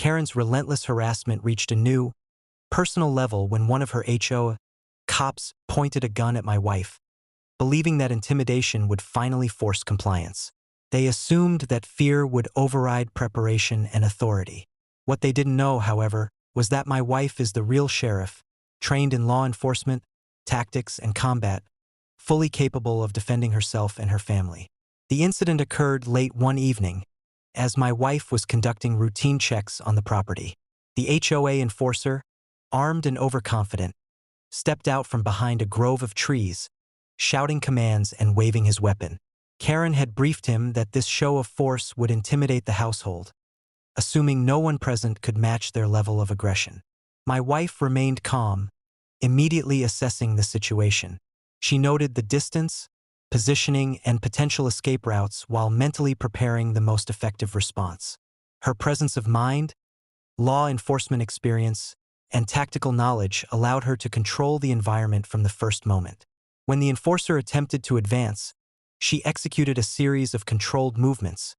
Karen's relentless harassment reached a new, personal level when one of her HOA cops pointed a gun at my wife, believing that intimidation would finally force compliance. They assumed that fear would override preparation and authority. What they didn't know, however, was that my wife is the real sheriff, trained in law enforcement, tactics, and combat, fully capable of defending herself and her family. The incident occurred late one evening, as my wife was conducting routine checks on the property. The HOA enforcer, armed and overconfident, stepped out from behind a grove of trees, shouting commands and waving his weapon. Karen had briefed him that this show of force would intimidate the household, assuming no one present could match their level of aggression. My wife remained calm, immediately assessing the situation. She noted the distance, positioning, and potential escape routes while mentally preparing the most effective response. Her presence of mind, law enforcement experience, and tactical knowledge allowed her to control the environment from the first moment. When the enforcer attempted to advance, she executed a series of controlled movements,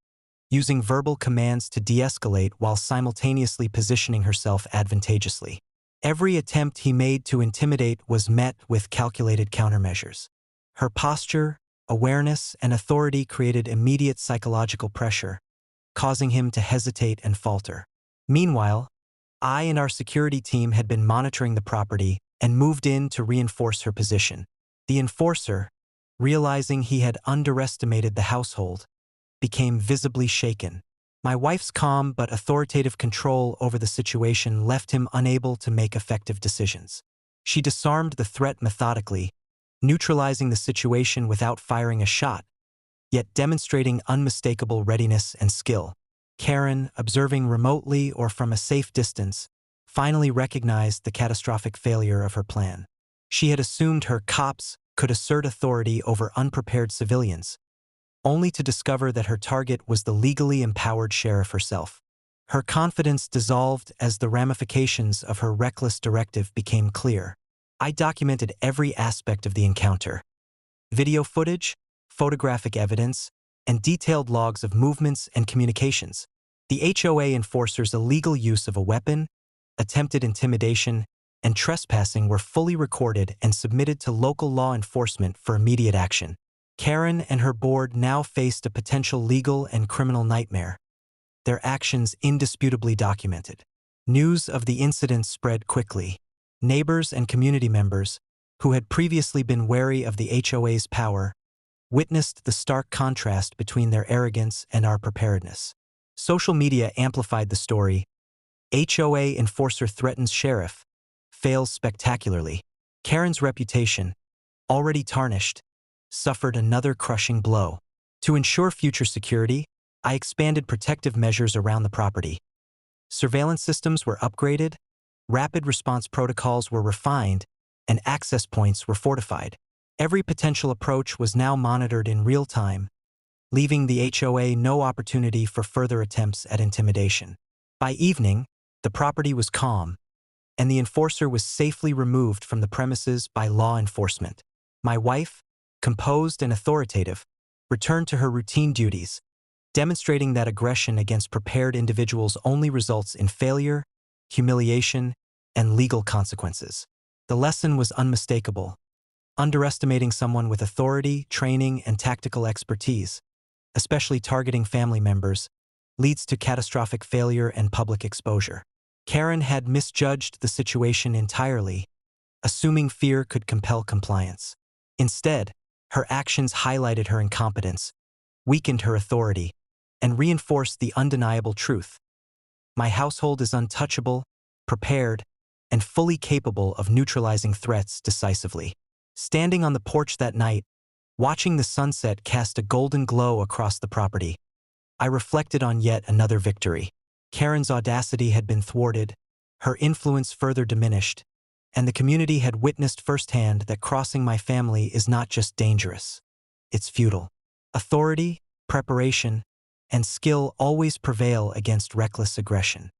using verbal commands to de-escalate while simultaneously positioning herself advantageously. Every attempt he made to intimidate was met with calculated countermeasures. Her posture, awareness, and authority created immediate psychological pressure, causing him to hesitate and falter. Meanwhile, I and our security team had been monitoring the property and moved in to reinforce her position. The enforcer, realizing he had underestimated the household, became visibly shaken. My wife's calm but authoritative control over the situation left him unable to make effective decisions. She disarmed the threat methodically, neutralizing the situation without firing a shot, yet demonstrating unmistakable readiness and skill. Karen, observing remotely or from a safe distance, finally recognized the catastrophic failure of her plan. She had assumed her cops could assert authority over unprepared civilians, only to discover that her target was the legally empowered sheriff herself. Her confidence dissolved as the ramifications of her reckless directive became clear. I documented every aspect of the encounter: video footage, photographic evidence, and detailed logs of movements and communications. The HOA enforcer's illegal use of a weapon, attempted intimidation, and trespassing were fully recorded and submitted to local law enforcement for immediate action. Karen and her board now faced a potential legal and criminal nightmare, their actions indisputably documented. News of the incident spread quickly. Neighbors and community members, who had previously been wary of the HOA's power, witnessed the stark contrast between their arrogance and our preparedness. Social media amplified the story. HOA enforcer threatens sheriff, fails spectacularly. Karen's reputation, already tarnished, suffered another crushing blow. To ensure future security, I expanded protective measures around the property. Surveillance systems were upgraded, rapid response protocols were refined, and access points were fortified. Every potential approach was now monitored in real time, leaving the HOA no opportunity for further attempts at intimidation. By evening, the property was calm, and the enforcer was safely removed from the premises by law enforcement. My wife, composed and authoritative, returned to her routine duties, demonstrating that aggression against prepared individuals only results in failure, humiliation, and legal consequences. The lesson was unmistakable. Underestimating someone with authority, training, and tactical expertise, especially targeting family members, leads to catastrophic failure and public exposure. Karen had misjudged the situation entirely, assuming fear could compel compliance. Instead, her actions highlighted her incompetence, weakened her authority, and reinforced the undeniable truth: my household is untouchable, prepared, and fully capable of neutralizing threats decisively. Standing on the porch that night, watching the sunset cast a golden glow across the property, I reflected on yet another victory. Karen's audacity had been thwarted, her influence further diminished, and the community had witnessed firsthand that crossing my family is not just dangerous, it's futile. Authority, preparation, and skill always prevail against reckless aggression.